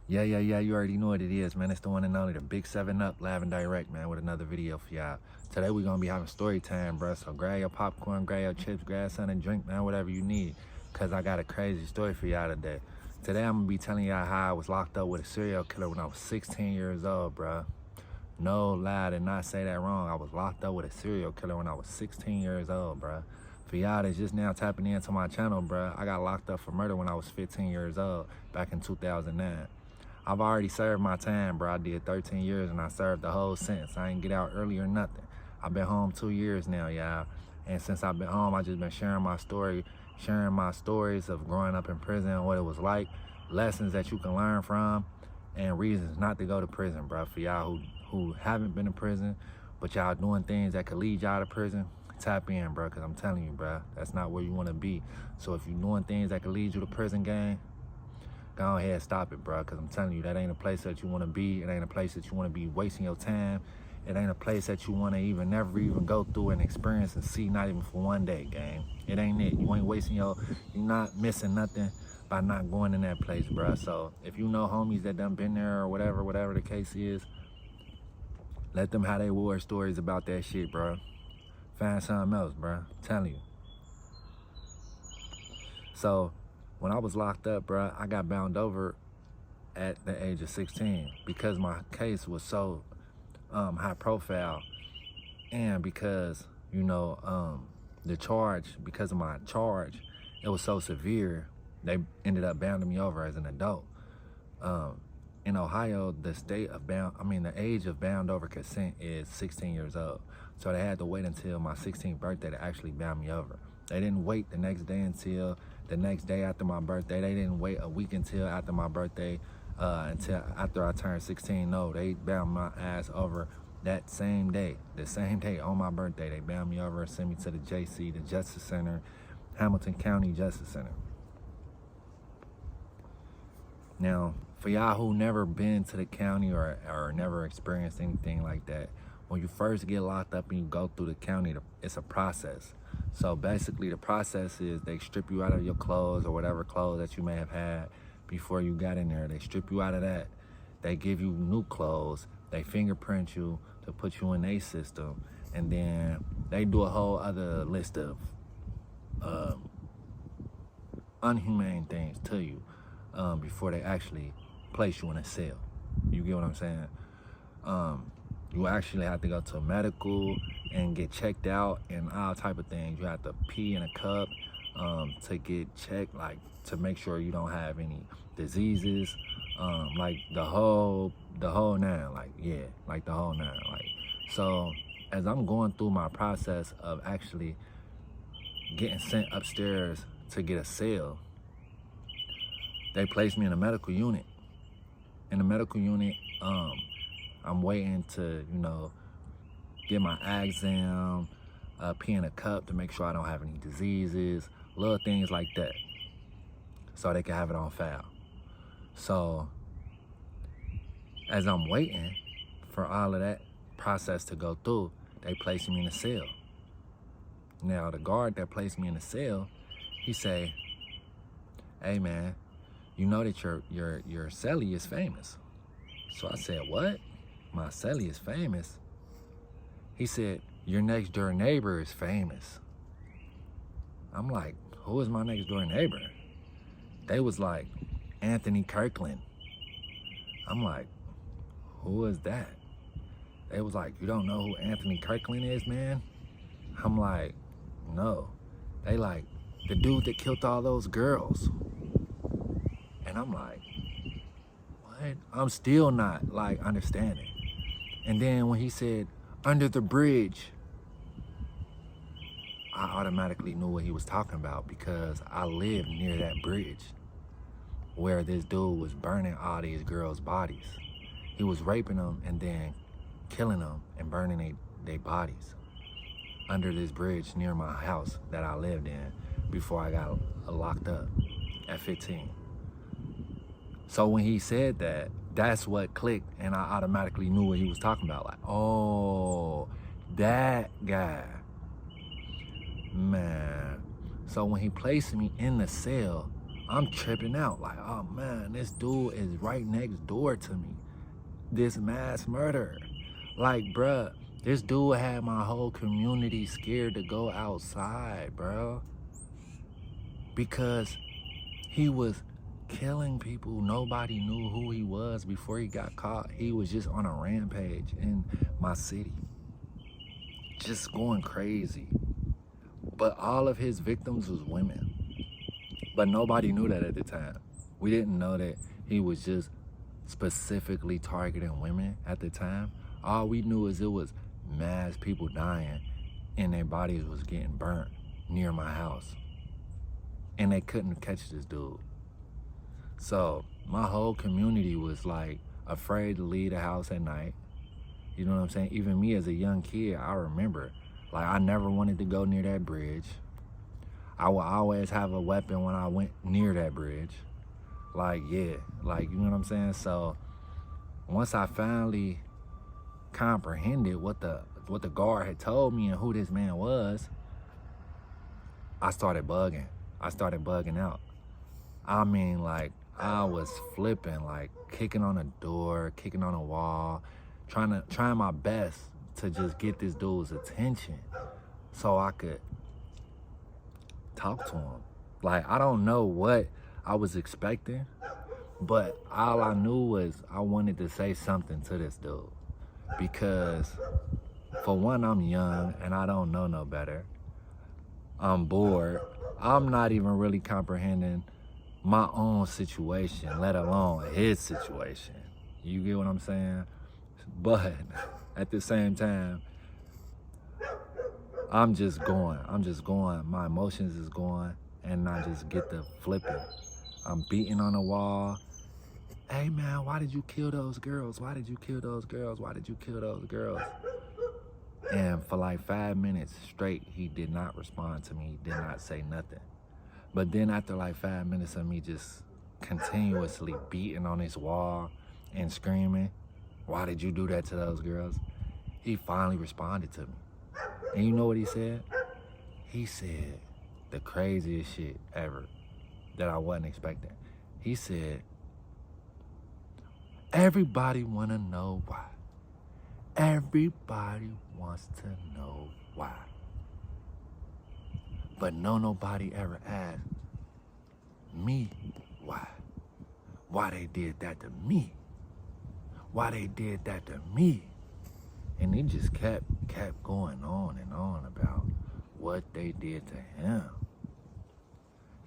Yeah, you already know what it is, man. It's the one and only, the Big 7 Up, live and direct, man, with another video for y'all. Today we gonna be having story time, bro. So grab your popcorn, grab your chips, grab something to drink, man, whatever you need. Cause I got a crazy story for y'all today. Today I'm gonna be telling y'all how I was locked up with a serial killer when I was 16 years old, bro. No lie, I did not say that wrong. I was locked up with a serial killer when I was 16 years old, bro. For y'all that's just now tapping into my channel, bro, I got locked up for murder when I was 15 years old, back in 2009. I've already served my time, bro. I did 13 years and I served the whole sentence. I ain't get out early or nothing. I've been home 2 years now, y'all. And since I've been home, I just been sharing my story, sharing my stories of growing up in prison, what it was like, lessons that you can learn from, and reasons not to go to prison, bro. For y'all who haven't been in prison, but y'all doing things that could lead y'all to prison, tap in, bro, because I'm telling you, bro, that's not where you want to be. So if you're doing things that could lead you to prison, gang, go ahead, stop it, bro, because I'm telling you, that ain't a place that you want to be. It ain't a place that you want to be wasting your time. It ain't a place that you want to never even go through and experience and see, not even for one day, gang. It ain't it. You ain't wasting you're not missing nothing by not going in that place, bro. So if you know homies that done been there or whatever the case is, let them have their war stories about that shit, bro. Find something else, bro. I'm telling you. So when I was locked up, bro, I got bound over at the age of 16 because my case was so high profile, and because the charge, because of my charge, it was so severe, they ended up bounding me over as an adult. In Ohio, the age of bound over consent is 16 years old. So they had to wait until my 16th birthday to actually bound me over. They didn't wait the next day until the next day after my birthday. They didn't wait a week until after my birthday, until after I turned 16. No, they bound my ass over that same day. The same day on my birthday, they bound me over and sent me to the JC, the Justice Center, Hamilton County Justice Center. Now, for y'all who never been to the county or never experienced anything like that, when you first get locked up and you go through the county, it's a process. So basically the process is they strip you out of your clothes or whatever clothes that you may have had before you got in there. They strip you out of that. They give you new clothes. They fingerprint you to put you in their system. And then they do a whole other list of unhumane things to you before they actually place you in a cell. You get what I'm saying? You actually have to go to a medical and get checked out and all type of things. You have to pee in a cup to get checked, like to make sure you don't have any diseases, like the whole nine, like the whole nine. Like, so as I'm going through my process of actually getting sent upstairs to get a cell, they placed me in a medical unit. In the medical unit, I'm waiting to, get my exam, pee in a cup to make sure I don't have any diseases, little things like that, so they can have it on file. So as I'm waiting for all of that process to go through, they placed me in a cell. Now the guard that placed me in the cell, he say, "Hey man, you know that your cellie is famous." So I said, "What? My cellie is famous?" He said, "Your next door neighbor is famous." I'm like, "Who is my next door neighbor?" They was like, "Anthony Kirkland." I'm like, "Who is that?" They was like, "You don't know who Anthony Kirkland is, man?" I'm like, "No." They like, "The dude that killed all those girls." And I'm like, what? I'm still not like understanding. And then when he said, "Under the bridge," I automatically knew what he was talking about because I lived near that bridge where this dude was burning all these girls' bodies. He was raping them and then killing them and burning their bodies under this bridge near my house that I lived in before I got locked up at 15. So when he said that, that's what clicked, and I automatically knew what he was talking about. Like, oh, that guy, man. So when he placed me in the cell, I'm tripping out. Like, oh man, this dude is right next door to me. This mass murder. Like, bruh, this dude had my whole community scared to go outside, bro. Because he was killing people. Nobody knew who he was before he got caught. He was just on a rampage in my city. Just going crazy. But all of his victims was women. But nobody knew that at the time. We didn't know that he was just specifically targeting women at the time. All we knew is it was mass people dying and their bodies was getting burnt near my house. And they couldn't catch this dude. So my whole community was like afraid to leave the house at night. You know what I'm saying? Even me as a young kid, I remember, like, I never wanted to go near that bridge. I would always have a weapon when I went near that bridge. Like, yeah, like, you know what I'm saying? So once I finally comprehended what the guard had told me and who this man was, I started bugging. I started bugging out. I mean, like, I was flipping, like kicking on a door, kicking on a wall, trying my best to just get this dude's attention so I could talk to him. Like, I don't know what I was expecting, but all I knew was I wanted to say something to this dude because, for one, I'm young and I don't know no better. I'm bored. I'm not even really comprehending my own situation, let alone his situation. You get what I'm saying? But at the same time, I'm just going. My emotions is going, and I just get to flipping. I'm beating on the wall. Hey man, why did you kill those girls? Why did you kill those girls? Why did you kill those girls? And for like 5 minutes straight, he did not respond to me. He did not say nothing. But then after like 5 minutes of me just continuously beating on this wall and screaming, why did you do that to those girls? He finally responded to me. And you know what he said? He said the craziest shit ever that I wasn't expecting. He said, everybody wanna know why. Everybody wants to know why. But nobody ever asked me why. Why they did that to me. Why they did that to me. And he just kept going on and on about what they did to him.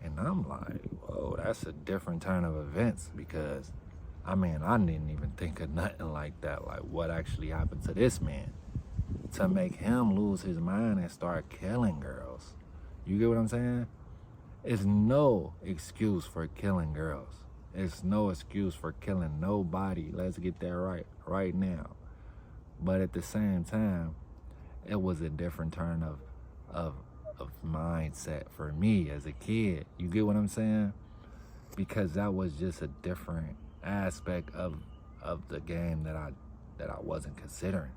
And I'm like, whoa, that's a different turn of events because, I mean, I didn't even think of nothing like that. Like, what actually happened to this man to make him lose his mind and start killing girls? You get what I'm saying? It's no excuse for killing girls. It's no excuse for killing nobody. Let's get that right now. But at the same time, it was a different turn of mindset for me as a kid. You get what I'm saying? Because that was just a different aspect of the game that I wasn't considering.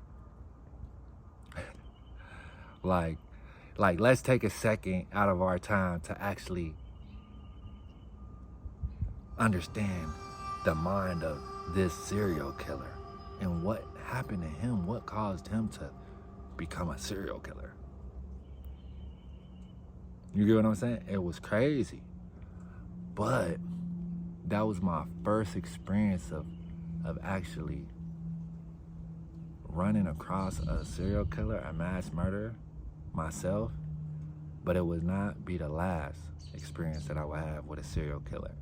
like let's take a second out of our time to actually understand the mind of this serial killer and what happened to him, what caused him to become a serial killer. You get what I'm saying? It was crazy. But that was my first experience of actually running across a serial killer, a mass murderer, myself. But it would not be the last experience that I would have with a serial killer.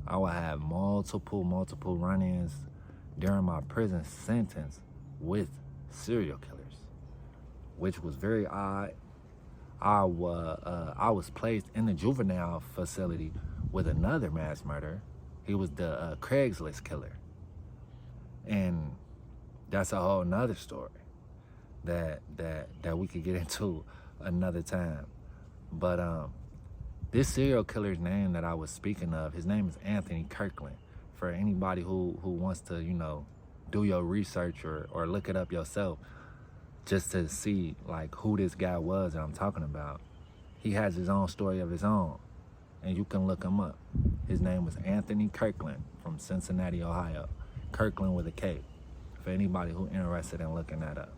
I would have multiple run-ins during my prison sentence with serial killers, which was very odd. I was placed in the juvenile facility with another mass murderer. He was the Craigslist killer. And that's a whole nother story that we could get into another time. But this serial killer's name that I was speaking of, his name is Anthony Kirkland. For anybody who wants to, you know, do your research or look it up yourself, just to see like who this guy was that I'm talking about. He has his own story of his own. and you can look him up. His name was Anthony Kirkland from Cincinnati, Ohio. Kirkland with a K, for anybody who interested in looking that up.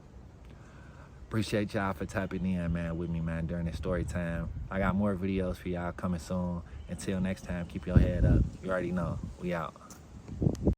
Appreciate y'all for tapping in, man, with me, man, during this story time. I got more videos for y'all coming soon. Until next time, keep your head up. You already know, we out.